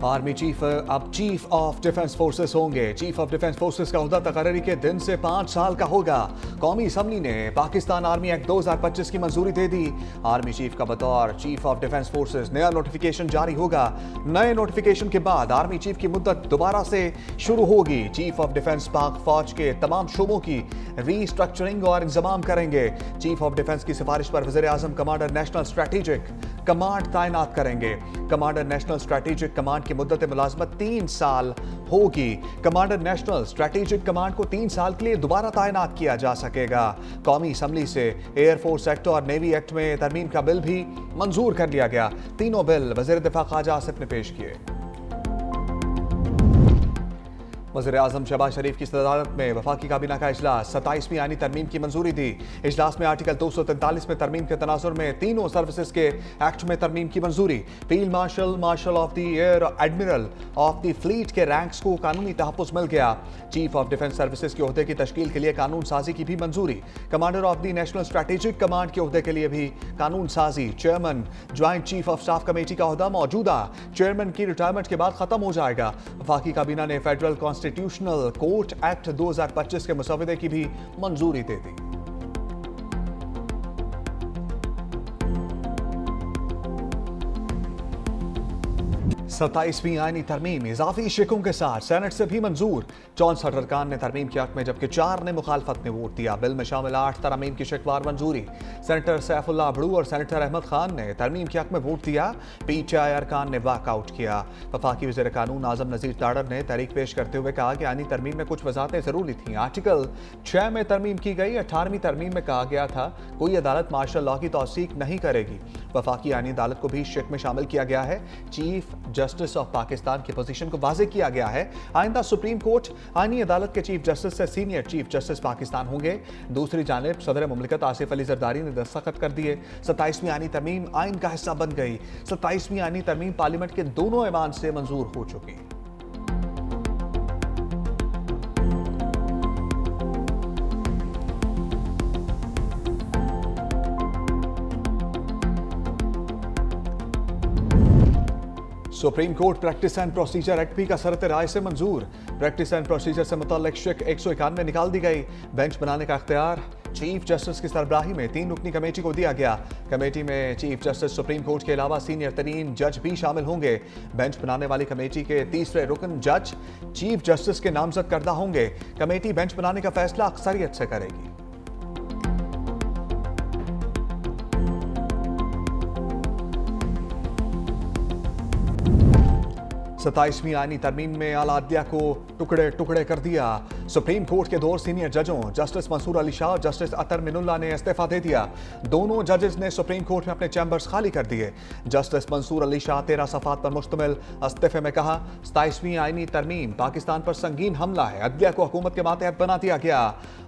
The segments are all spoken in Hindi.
आर्मी चीफ अब चीफ ऑफ डिफेंस फोर्सेस होंगे। चीफ ऑफ डिफेंस फोर्सेस का ओहदा तकर्री के दिन से 5 साल का होगा। कौमी असम्बली ने पाकिस्तान आर्मी एक्ट 2025 की मंजूरी दे दी। आर्मी चीफ का बतौर चीफ ऑफ डिफेंस फोर्सेस नया नोटिफिकेशन जारी होगा। नए नोटिफिकेशन के बाद आर्मी चीफ की मुद्दत दोबारा से शुरू होगी। चीफ ऑफ डिफेंस पाक फौज के तमाम शोबों की रीस्ट्रक्चरिंग और इंतजाम करेंगे। चीफ ऑफ डिफेंस की सिफारिश पर वज़ीर आज़म कमांडर नेशनल स्ट्रेटेजिक कमांड तैनात करेंगे। कमांडर नेशनल स्ट्रेटेजिक कमांड की मुद्दत मुलाजमत 3 साल होगी। कमांडर नेशनल स्ट्रेटेजिक कमांड को 3 साल के लिए दोबारा तैनात किया जा सकेगा। कौमी असम्बली से एयरफोर्स एक्ट और नेवी एक्ट में तरमीम का बिल भी मंजूर कर लिया गया। तीनों बिल वज़ीर दिफा ख्वाजा आसिफ ने पेश किए। वज़ीर आज़म शहबाज शरीफ की सदारत में वफाकी काबीना का इजलास 27वीं आईनी तरमीम की मंजूरी दी। इजलास में आर्टिकल 243 में तरमीम के तनाजुर में तीनों सर्विसेज के एक्ट में तरमीम की मंजूरी। Field marshal, marshal of the air, admiral of the fleet के रैंक्स को कानूनी तहफ़्फ़ुज़ मिल गया। चीफ ऑफ डिफेंस सर्विसेज के ओहदे की तश्कील के लिए कानून साजी की भी मंजूरी। Commander of the national strategic command के ओहदे के लिए भी कानून साजी। Chairman joint chief of staff committee का ओहदा मौजूदा चेयरमैन की रिटायरमेंट के बाद खत्म हो जाएगा। वफाकी काबीना ने फेडरल कॉन्स्टिट्यूशनल कोर्ट एक्ट 2025 के मुसवदे की भी मंजूरी दे दी। 27वीं आईनी तरमीम इजाफी शिकों के साथ सेनेट से भी मंजूर। 64 अरकान ने तरमीम के हक में जबकि 4 ने मुखालफत में वोट दिया। बिल में शामिल 8 तरमीम की शिकवार मंजूरी। सेनेटर सैफुल्लाह अबड़ू और सेनेटर अहमद खान ने तरमीम के हक में वोट दिया। PTI अरकान ने वॉकआउट किया। वफाकी वज़ीर कानून आज़म नज़ीर ताड़र ने तहरीक पेश करते हुए कहा कि आईनी तरमीम में कुछ वजाहतें ज़रूरी थीं। आर्टिकल 6 में तरमीम की गई। 18वीं तरमीम में कहा गया था कोई अदालत मार्शल लॉ की तौसीक नहीं करेगी। वफाकी आईनी अदालत को भी शिक में शामिल किया गया है। चीफ जस्टिस ऑफ पाकिस्तान की पोजीशन को वाज़ेह किया गया है। आइंदा सुप्रीम कोर्ट आईनी अदालत के चीफ जस्टिस से सीनियर चीफ जस्टिस पाकिस्तान होंगे। दूसरी जानिब सदर मुमलिकत आसिफ अली जरदारी ने दस्तखत कर दिए। 27वीं आईनी तरमीम आइन का हिस्सा बन गई। 27वीं आईनी तरमीम पार्लियामेंट के दोनों ऐवान से मंजूर हो चुकी। Supreme court practice and procedure act भी कसरत राय से मंजूर। प्रैक्टिस एंड प्रोसीजर से मुतल्लिक शिक 191 निकाल दी गई। बेंच बनाने का अख्तियार चीफ जस्टिस की सरबराही में 3 रुकनी कमेटी को दिया गया। कमेटी में चीफ जस्टिस सुप्रीम कोर्ट के अलावा सीनियर तरीन जज भी शामिल होंगे। बेंच बनाने वाली कमेटी के तीसरे रुकन जज चीफ जस्टिस के नामजद करदा होंगे। कमेटी बेंच बनाने का फैसला अक्सरियत से करेगी। 27वीं आईनी तरमीम में आला अदलिया को टुकड़े टुकड़े कर दिया। सुप्रीम कोर्ट के 2 सीनियर जजों जस्टिस मंसूर अली शाह और जस्टिस अतर मिनुल्लाह ने इस्तीफा दे दिया। दोनों जजेस ने सुप्रीम कोर्ट में अपने चैम्बर्स खाली कर दिए। जस्टिस मंसूर अली शाह 13 सफ़ात पर मुश्तमिल इस्तीफे में कहा 27वीं आईनी तरमीम पाकिस्तान पर संगीन हमला है। अदलिया को हुकूमत के मातहत बना दिया गया।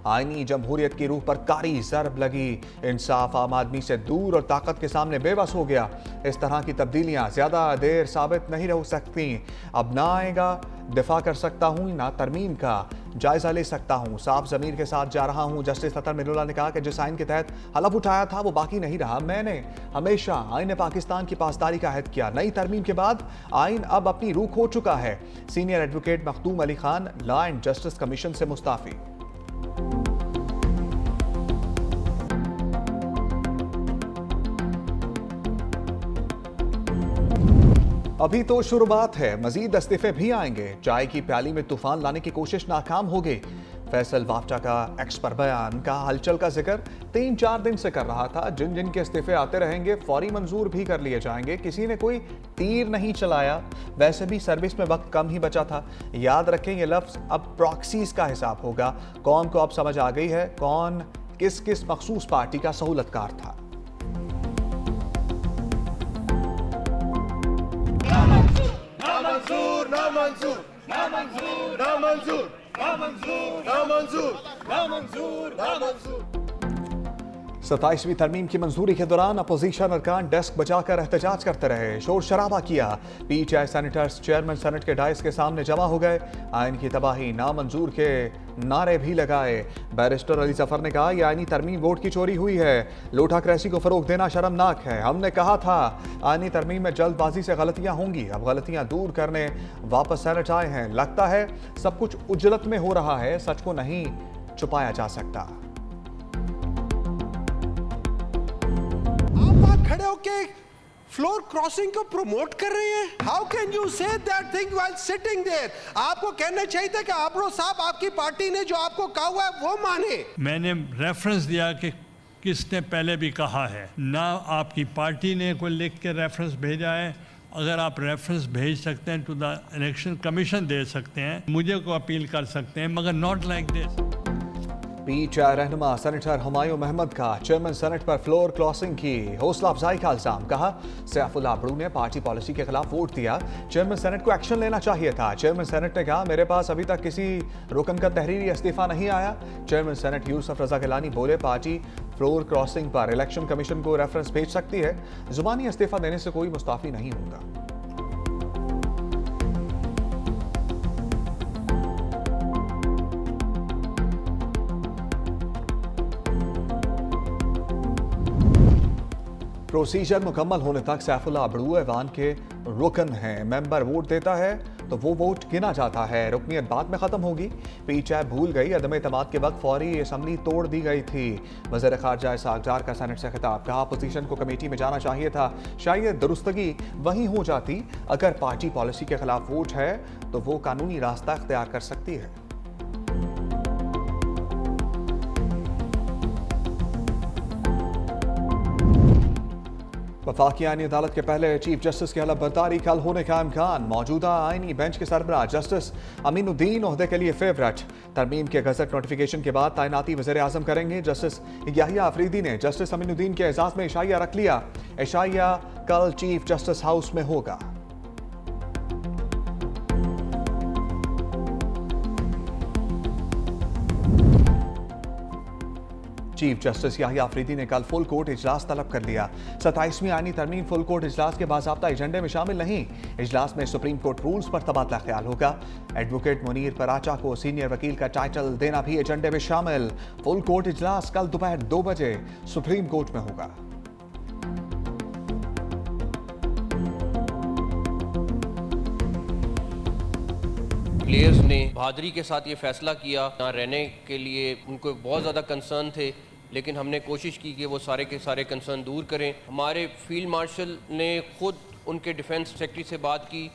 आईनी जमहूरियत की रूह पर कारी ज़रब लगी। इंसाफ आम आदमी से दूर और ताकत के सामने बेबस हो गया। इस तरह की तब्दीलियां ज्यादा देर साबित नहीं रह सकती। अब ना आएगा दिफा कर सकता हूँ ना तरमीम का जायजा ले सकता हूँ। साफ जमीर के साथ जा रहा हूँ। जस्टिस अतर मिनुल्लाह ने कहा कि जिस आइन के तहत हलफ उठाया था वो बाकी नहीं रहा। मैंने हमेशा आइन पाकिस्तान की पासदारी का अहद किया। नई तरमीम के बाद आइन अब अपनी रूह खो चुका है। Senior advocate Makhdoom Ali Khan law and justice commission से मुस्ताफी। अभी तो शुरुआत है, मजीद इस्तीफे भी आएंगे। चाय की प्याली में तूफान लाने की कोशिश नाकाम हो गई। फैसल वाफ्टा का एक्स पर बयान का हलचल का जिक्र 3-4 दिन से कर रहा था। जिन जिन के इस्तीफे आते रहेंगे फौरी मंजूर भी कर लिए जाएंगे। किसी ने कोई तीर नहीं चलाया। वैसे भी सर्विस में वक्त कम ही बचा था। याद रखें ये लफ्ज़ अब प्रॉक्सीज का हिसाब होगा। कौन को अब समझ आ गई है कौन किस किस मखसूस पार्टी का सहूलतकार था। 27वीं तरमीम की मंजूरी के दौरान अपोजिशन अरकान डेस्क बजाकर एहतजाज करते रहे, शोर शराबा किया। पीटीआई सेनेटर्स चेयरमैन सेनेट के डाइस के सामने जमा हो गए, आइन की तबाही नामंजूर के नारे भी लगाए। बैरिस्टर अली जफर ने कहा, यह आइनी तरमीम वोट की चोरी हुई है, लोटा क्रैसी को फरोग देना शर्मनाक है। हमने कहा था आइनी तरमीम में जल्दबाजी से गलतियां होंगी, अब गलतियां दूर करने वापस सेनेट आए हैं। लगता है सब कुछ उजलत में हो रहा है, सच को नहीं छुपाया जा सकता। खड़े होके फ्लोर क्रॉसिंग को प्रमोट कर रहे हैं। How can you say that thing while sitting there? आपको कहना चाहिए था कि आबरो साहब आपकी पार्टी ने जो आपको कहा हुआ है वो माने। मैंने रेफरेंस दिया कि किसने पहले भी कहा है, ना आपकी पार्टी ने कोई लिख के रेफरेंस भेजा है। अगर आप रेफरेंस भेज सकते हैं तो द इलेक्शन कमीशन दे सकते हैं, मुझे को अपील कर सकते हैं, मगर नॉट लाइक दिस। पीटीआई रहनुमा सेनेटर हुमायूं अहमद का चेयरमैन सेनेट पर फ्लोर क्रॉसिंग की हौसला अफजाई का इल्जाम। कहा, सैफुल्लाह अबड़ू ने पार्टी पॉलिसी के खिलाफ वोट दिया, चेयरमैन सेनेट को एक्शन लेना चाहिए था। चेयरमैन सेनेट ने कहा, मेरे पास अभी तक किसी रुकन का तहरीरी इस्तीफा नहीं आया। चेयरमैन सेनेट यूसुफ रजा गिलानी बोले, पार्टी फ्लोर क्रॉसिंग पर इलेक्शन कमीशन को रेफरेंस भेज सकती है, जुबानी इस्तीफा देने से कोई मुस्ताफी नहीं होगा। प्रोसीजर मुकम्मल होने तक सैफुल्लाह अबड़ू ऐवान के रुकन हैं। मेंबर वोट देता है तो वो वोट गिना जाता है, रुकनियत बाद में खत्म होगी। पीटीआई भूल गई, अदम एतमाद के वक्त फौरी असम्बली तोड़ दी गई थी। वज़ीर ख़ारजा इसहाक़ का सेनेट से खिताब। कहा, अपोजिशन को कमेटी में जाना चाहिए था, शायद दुरुस्तगी वहीं हो जाती। अगर पार्टी पॉलिसी के खिलाफ वोट है तो वो कानूनी रास्ता इख्तियार कर सकती है। वफाकी आईनी अदालत के पहले चीफ जस्टिस की हलफ बर्दारी कल होने का इम्कान। मौजूदा आईनी बेंच के सरबराह जस्टिस अमीनुद्दीन ओहदे के लिए फेवरेट। तरमीम के गजट नोटिफिकेशन के बाद तैनाती वज़ीर आज़म करेंगे। जस्टिस याहिया अफरीदी ने जस्टिस अमीनुद्दीन के एजाज में इशाइया रख लिया। इशाइया कल चीफ जस्टिस हाउस में होगा। चीफ जस्टिस याहिया अफरीदी ने कल फुल कोर्ट इजलास तलब कर लिया। 27वीं आईनी तरमीम फुल कोर्ट इजलास के बाज़ाब्ता एजेंडे में शामिल नहीं। इजलास में सुप्रीम कोर्ट रूल्स पर तबादला ख्याल होगा। एडवोकेट मुनीर पराचा को सीनियर वकील का टाइटल देना भी एजेंडे में शामिल। फुल कोर्ट इजलास कल दोपहर 2 बजे सुप्रीम कोर्ट में होगा। प्लेयर्स ने बहादुरी के साथ ये फैसला किया, यहाँ रहने के लिए उनको बहुत ज़्यादा कंसर्न थे, लेकिन हमने कोशिश की कि वो सारे के सारे कंसर्न दूर करें। हमारे फील्ड मार्शल ने खुद उनके डिफेंस सेक्रेटरी से बात की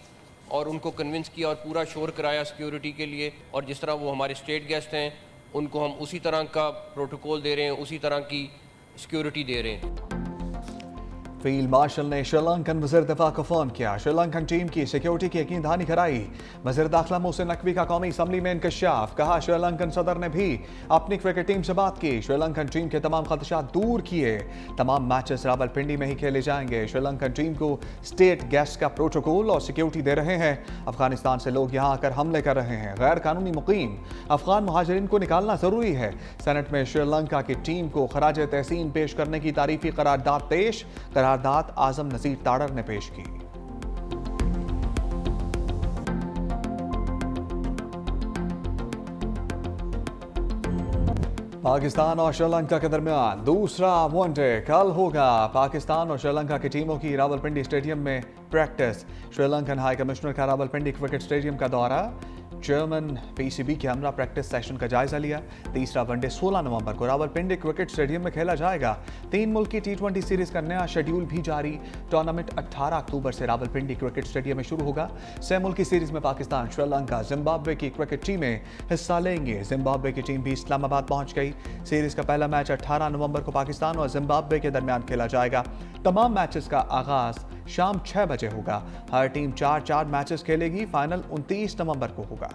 और उनको कन्विंस किया और पूरा शोर कराया सिक्योरिटी के लिए। और जिस तरह वो हमारे स्टेट गेस्ट हैं, उनको हम उसी तरह का प्रोटोकॉल दे रहे हैं, उसी तरह की सिक्योरिटी दे रहे हैं। फील्ड मार्शल ने श्रीलंकन वज़ीर दिफा को फोन किया, श्रीलंकन टीम की सिक्योरिटी की यकीन दहानी कराई। वज़ीर दाखिला मोहसिन नकवी का कौमी असम्बली में इंकशाफ। कहा, श्रीलंकन सदर ने भी अपनी क्रिकेट टीम से बात की, श्रीलंकन टीम के तमाम खदशात दूर किए। तमाम मैचेस रावलपिंडी में ही खेले जाएंगे। श्रीलंकन टीम को स्टेट गेस्ट का प्रोटोकॉल और सिक्योरिटी दे रहे हैं। अफगानिस्तान से लोग यहाँ आकर हमले कर रहे हैं, गैर कानूनी मुकीम अफगान मुहाजिरीन को निकालना जरूरी है। सेनेट में श्रीलंका की टीम को खराज तहसीन पेश करने की तारीफी करारदाद पेश। करारदाद आजम नजीर ताड़र ने पेश की। पाकिस्तान और श्रीलंका के दरमियान दूसरा वनडे कल होगा। पाकिस्तान और श्रीलंका की टीमों की रावलपिंडी स्टेडियम में प्रैक्टिस। श्रीलंकन हाई कमिश्नर का रावलपिंडी क्रिकेट स्टेडियम का दौरा। चेयरमैन पीसीबी के हमरा प्रैक्टिस सेशन का जायजा लिया। तीसरा वनडे 16 नवंबर को रावलपिंडी क्रिकेट स्टेडियम में खेला जाएगा। 3 मुल्क की T20 सीरीज का नया शेड्यूल भी जारी। टूर्नामेंट 18 अक्टूबर से रावलपिंडी क्रिकेट स्टेडियम में शुरू होगा। 6 मुल्की सीरीज में पाकिस्तान, श्रीलंका, जिम्बाब्वे की क्रिकेट टीमें हिस्सा लेंगे। जिम्बाब्वे की टीम भी इस्लामाबाद पहुंच गई। सीरीज का पहला मैच 18 नवंबर को पाकिस्तान और जिम्बाब्वे के दरमियान खेला जाएगा। तमाम मैचेस का आगाज शाम 6 बजे होगा। हर टीम 4-4 मैचेस खेलेगी। फाइनल 29 नवंबर को होगा।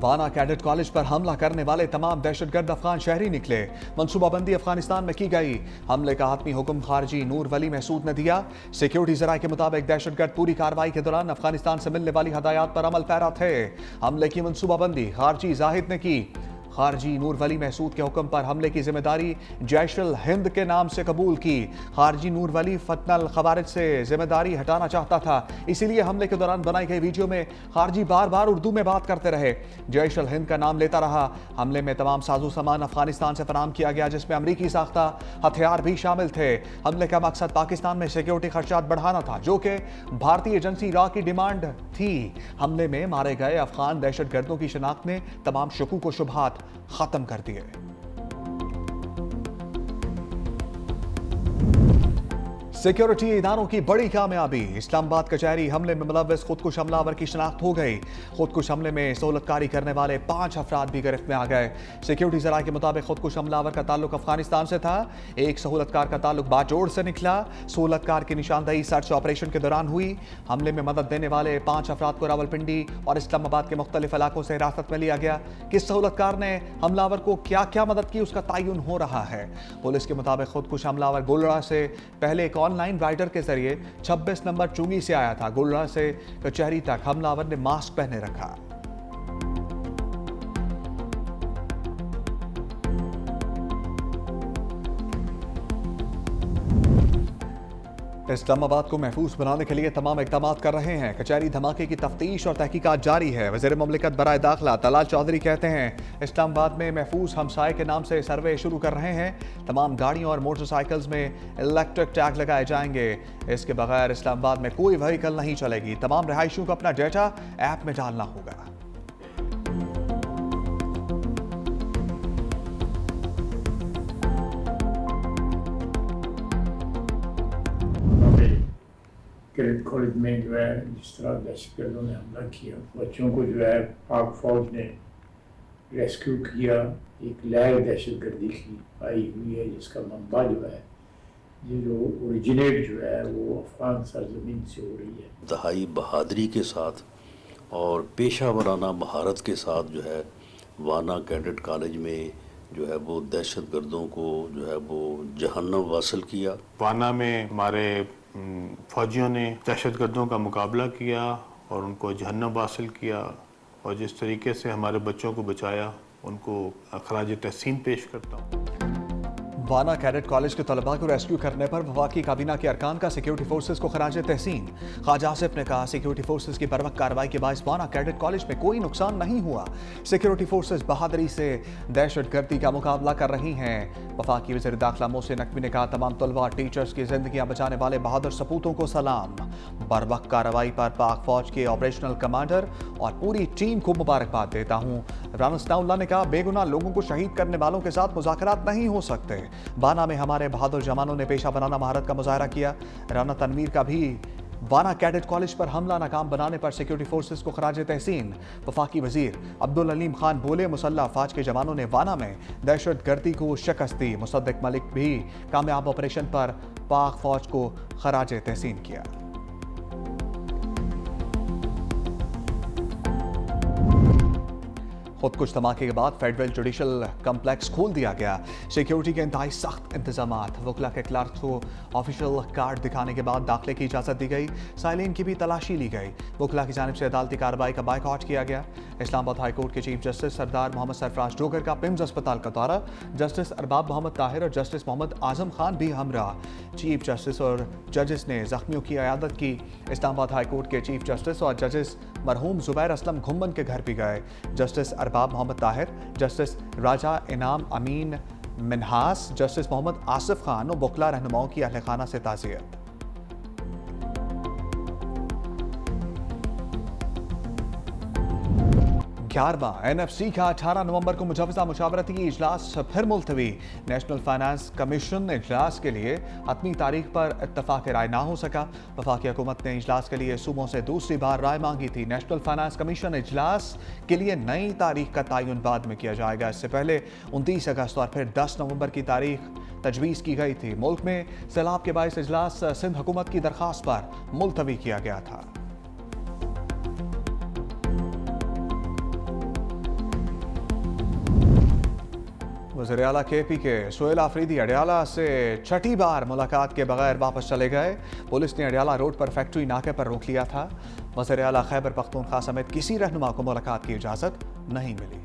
वाना कैडेट कॉलेज पर हमला करने वाले तमाम दहशतगर्द अफगान शहरी निकले। मनसूबाबंदी अफगानिस्तान में की गई। हमले का हातमी हुक्म खारजी नूर वली महसूद ने दिया। सिक्योरिटी जराये के मुताबिक दहशतगर्द पूरी कार्रवाई के दौरान अफगानिस्तान से मिलने वाली हदायत पर अमल पैरा थे। हमले की मनसूबाबंदी खारजी जाहिद ने की। खारजी नूर वली महसूद के हुक्म पर हमले की जिम्मेदारी जैश अल हिंद के नाम से कबूल की। खारजी नूर वली फतनल खवारिज से जिम्मेदारी हटाना चाहता था, इसीलिए हमले के दौरान बनाई गई वीडियो में खारजी बार बार उर्दू में बात करते रहे। जैश अल हिंद का नाम लेता रहा। हमले में तमाम साजो सामान अफगानिस्तान से फराम किया गया, जिसमें अमरीकी साख्ता हथियार भी शामिल थे। हमले का मकसद पाकिस्तान में सिक्योरिटी खर्चात बढ़ाना था, जो कि भारतीय एजेंसी रॉ की डिमांड थी। हमले में मारे गए अफगान दहशतगर्दों की शिनाख्त ने तमाम शकूक व शुबहात खत्म कर दिए। सिक्योरिटी इदारों की बड़ी कामयाबी। इस्लामाबाद कचहरी हमले में मुलव्वस खुदकुश हमलावर की शिनाख्त हो गई। खुदकुश हमले में सहूलतकारी करने वाले 5 अफराद भी गिरफ्त में आ गए। सिक्योरिटी जराये के मुताबिक खुदकुश हमलावर का ताल्लुक अफगानिस्तान से था। एक सहूलतकार का ताल्लुक बाजोड़ से निकला। सहूलतकार की निशानदही सर्च ऑपरेशन के दौरान हुई। हमले में मदद देने वाले 5 अफराद को रावलपिंडी और इस्लामाबाद के मुख्तलिफ इलाकों से हिरासत में लिया गया। किस सहूलतकार ने हमलावर को क्या क्या मदद की, उसका तयन हो रहा है। पुलिस के मुताबिक खुदकुश हमलावर गोलड़ा से पहले एक ऑनलाइन राइडर के जरिए 26 नंबर चुंगी से आया था। गोलड़ा से कचहरी तक हमलावर ने मास्क पहने रखा। इस्लामाबाद को महफूज बनाने के लिए तमाम इक़दाम कर रहे हैं। कचहरी धमाके की तफ्तीश और तहकीकात जारी है। वज़ीर मुमलिकत बराए दाखिला तलाल चौधरी कहते हैं, इस्लामाबाद में महफूज हमसाये के नाम से सर्वे शुरू कर रहे हैं। तमाम गाड़ियों और मोटरसाइकिल्स में इलेक्ट्रिक टैग लगाए जाएंगे। इसके बगैर इस्लामाबाद में कोई व्हीकल नहीं चलेगी। तमाम रहायशियों को अपना डेटा ऐप में डालना होगा। कैडेट कॉलेज में जो है जिस तरह दहशतगर्दों ने हमला किया, बच्चों को जो है पाक फौज ने रेस्क्यू किया। एक लहर दहशतगर्दी की आई हुई है, जिसका मंबा जो है, ये जो ओरिजिनेट जो है वो अफगान सरजमीन से हो रही है। इंतहाई बहादुरी के साथ और पेशा वराना महारत के साथ जो है वाना कैडेट कॉलेज में जो है वो दहशतगर्दों को जो है वो जहन्नम वासिल किया। वाना में हमारे फौजियों ने दहशतगर्दों का मुकाबला किया और उनको जहन्नम हासिल किया, और जिस तरीके से हमारे बच्चों को बचाया, उनको खराज तहसीन पेश करता हूँ। वाना कैडेट कॉलेज के तलबा को रेस्क्यू करने पर वफाकी काबीना के अरकान का सिक्योरिटी फोर्सेस को खराज तहसीन। ख्वाजा आसिफ ने कहा, सिक्योरिटी फोर्सेस की बरवक्त कार्रवाई के बायस वाना कैडेट कॉलेज में कोई नुकसान नहीं हुआ। सिक्योरिटी फोर्सेस बहादुरी से दहशतगर्दी का मुकाबला कर रही हैं। वफाकी वज़ीर दाखिला मोहसिन नकवी ने कहा, तमाम तलबा टीचर्स की जिंदगियां बचाने वाले बहादुर सपूतों को सलाम। बरवक्त कार्रवाई पर पाक फौज के ऑपरेशनल कमांडर और पूरी टीम को मुबारकबाद देता हूँ। राना सनाउल्लाह ने कहा, बेगुनाह लोगों को शहीद करने वालों के साथ मुज़ाकरात नहीं हो सकते। वाना में हमारे बहादुर जवानों ने पेशा बनाना महारत का मुजाहरा किया। राना तनवीर का भी वाना कैडेट कॉलेज पर हमला नाकाम बनाने पर सिक्योरिटी फोर्सेस को खराज तहसीन। वफाकी वजीर अब्दुल अलीम खान बोले, मुसल्लह अफवाज के जवानों ने वाना में दहशतगर्दी को शिकस्त दी। मुसद्दिक मलिक भी कामयाब ऑपरेशन पर पाक फौज को खराज तहसीन किया। खुद कुछ धमाके के बाद फेडरल जुडिशल कम्प्लेक्स खोल दिया गया। सिक्योरिटी के इंतहाई सख्त इंतजामात। वकला के क्लार्क को ऑफिशियल कार्ड दिखाने के बाद दाखिले की इजाज़त दी गई। साइलिन की भी तलाशी ली गई। वकला की जानिब से अदालती कार्रवाई का बायकॉट किया गया। इस्लामाबाद हाई कोर्ट के चीफ जस्टिस सरदार मोहम्मद सरफराज डोगर का पिम्स अस्पताल का दौरा। जस्टिस अरबाब मोहम्मद ताहिर और जस्टिस मोहम्मद आजम खान भी हमरा। चीफ जस्टिस और जजेस ने जख्मियों की अयादत की। इस्लामाबाद हाई कोर्ट के चीफ जस्टिस और जजेस मरहूम जुबैर असलम घुम्मन के घर भी गए। जस्टिस अरबाब मोहम्मद ताहिर, जस्टिस राजा इनाम अमीन मिनहास, जस्टिस मोहम्मद आसिफ खान और वकला रहनुमाओं की अहल खाना से ताज़ियत। 11वां NFC का 18 नवंबर को मुजवजा मुशावरती इजलास फिर मुलतवी। नेशनल फाइनेंस कमीशन इजलास के लिए हतमी तारीख पर इत्तफाक राय ना हो सका। वफाकी हुकूमत ने इजलास के लिए सूबों से दूसरी बार राय मांगी थी। नेशनल फाइनेंस कमीशन इजलास के लिए नई तारीख का तयन बाद में किया जाएगा। इससे पहले 29 अगस्त और फिर 10 नवंबर की तारीख तजवीज़ की गई थी। मुल्क में सैलाब के बायस इजलास सिंध हुकूमत की दरख्वास्त पर मुलतवी किया गया था। वज़ीर आला KP के सोहेल आफरीदी अडियाला से छठी बार मुलाकात के बगैर वापस चले गए। पुलिस ने अडियाला रोड पर फैक्ट्री नाके पर रोक लिया था। वज़ीर आला खैबर पख्तूनख्वा समेत किसी रहनुमा को मुलाकात की इजाज़त नहीं मिली।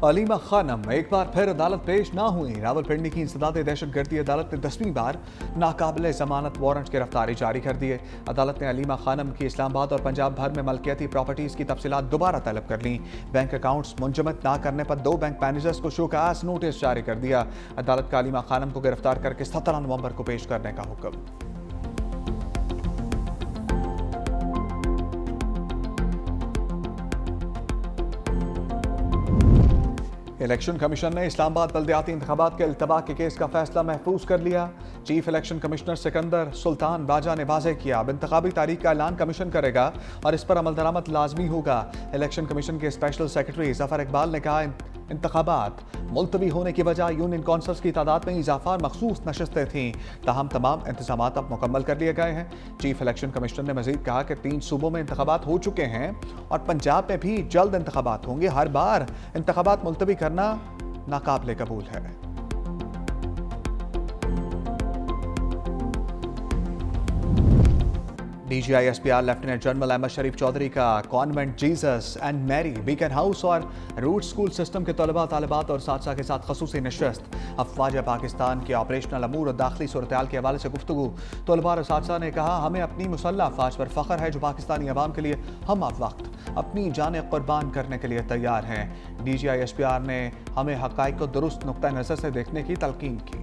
अलीमा खानम एक बार फिर अदालत पेश ना हुई। रावलपिंडी की इंसदादे दहशतगर्दी अदालत ने 10वीं बार नाकाबिले जमानत वारंट गिरफ्तारी जारी कर दिए। अदालत ने अलीमा खानम की इस्लामाबाद और पंजाब भर में मलकियती प्रॉपर्टीज की तफसीलात दोबारा तलब कर ली। बैंक अकाउंट्स मुंजमद ना करने पर 2 बैंक मैनेजर्स को शोकास नोटिस जारी कर दिया। अदालत का अलीमा खानम को गिरफ्तार करके 17 नवंबर को पेश करने का हुक्म। इलेक्शन कमीशन ने इस्लामाबाद बल्दियाती इंतखाबात के इल्तबा के केस का फैसला महफूज कर लिया। Chief election commissioner Sikandar Sultan बाजा ने वाज़ेह किया, अब इंतखाबी तारीख का ऐलान कमीशन करेगा और इस पर अमल दरामद लाजमी होगा। इलेक्शन कमीशन के स्पेशल सेक्रेटरी जफर इकबाल ने कहा, इंतखाबात मुलतवी होने की वजह यूनियन कौंसल्स की तादाद में इजाफा और मखसूस नशस्तें थीं, ताहम तमाम इंतजाम अब मुकम्मल कर लिए गए हैं। चीफ इलेक्शन कमिश्नर ने मजीद कहा कि 3 सूबों में इंतखाबात हो चुके हैं और पंजाब में भी जल्द इंतखाबात होंगे। हर बार इंतखाबात मुलतवी करना नाकाबिले कबूल है। DGI SPR lieutenant general Ahmed Sharif Chaudhry का convent Jesus and Mary Beaconhouse और रूट स्कूल सिस्टम के तलबा तालिबात और साथी के साथ खसूसी नशस्त। अफवाज पाकिस्तान के ऑपरेशनल अमूर और दाखिली सूरत-ए-हाल के हवाले से गुफ्तगू। तलबा और साथी ने कहा, हमें अपनी मुसल्लह अफवाज पर फ़ख्र है जो पाकिस्तानी अवाम के लिए हम अब वक्त अपनी जानें कुर्बान करने के लिए तैयार हैं। DGI SPR ने हमें हक़ाइक़ को दुरुस्त नुक्ता नज़र से देखने की तलकीन की।